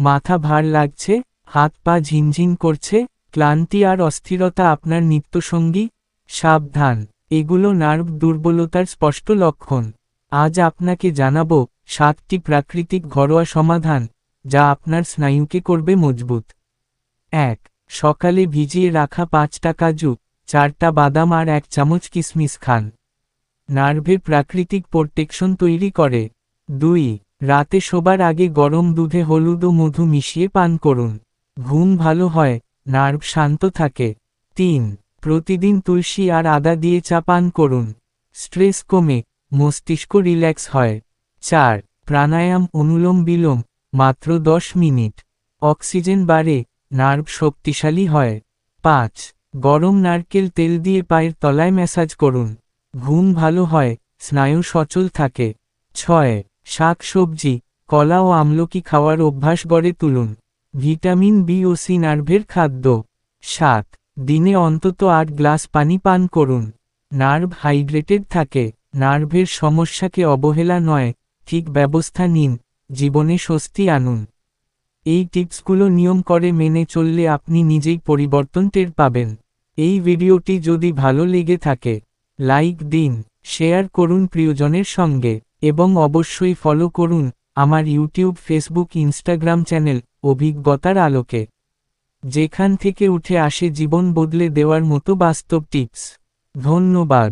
মাথা ভার লাগছে, হাত পা ঝিনঝিন করছে, ক্লান্তি আর অস্থিরতা আপনার নিত্যসঙ্গী? সাবধান, এগুলো নার্ভ দুর্বলতার স্পষ্ট লক্ষণ। আজ আপনাকে জানাবো 7টি প্রাকৃতিক ঘরোয়া সমাধান, যা আপনার স্নায়ুকে করবে মজবুত। 1. সকালে ভিজিয়ে রাখা 5টা কাজু, 4টা বাদাম আর 1 চামচ কিশমিশ খান। নার্ভে প্রাকৃতিক প্রোটেকশন তৈরি করে। 2. রাতে শোবার আগে গরম দুধে হলুদ ও মধু মিশিয়ে পান করুন। ঘুম ভালো হয়, নার্ভ শান্ত থাকে। 3. প্রতিদিন তুলসী আর আদা দিয়ে চা পান করুন। স্ট্রেস কমে, মস্তিষ্ক রিল্যাক্স হয়। 4. প্রাণায়াম অনুলোম বিলোম, মাত্র 10 মিনিট। অক্সিজেন বাড়ে, নার্ভ শক্তিশালী হয়। 5. গরম নারকেল তেল দিয়ে পায়ের তলায় ম্যাসাজ করুন। ঘুম ভালো হয়, স্নায়ু সচল থাকে। 6. শাক সবজি, কলা ও আমলকি খাওয়ার অভ্যাস গড়ে তুলুন। ভিটামিন বি ও সি নার্ভের খাদ্য। 7. দিনে অন্তত 8 গ্লাস পানি পান করুন। নার্ভ হাইড্রেটেড থাকে। নার্ভের সমস্যাকে অবহেলা নয়, ঠিক ব্যবস্থা নিন, জীবনে স্বস্তি আনুন। এই টিপসগুলো নিয়ম করে মেনে চললে আপনি নিজেই পরিবর্তন টের পাবেন। এই ভিডিওটি যদি ভালো লেগে থাকে, লাইক দিন, শেয়ার করুন প্রিয়জনের সঙ্গে, এবং অবশ্যই ফলো করুন আমার ইউটিউব, ফেসবুক, ইনস্টাগ্রাম চ্যানেল অভিজ্ঞতার আলোকে, যেখান থেকে উঠে আসে জীবন বদলে দেওয়ার মতো বাস্তব টিপস। ধন্যবাদ।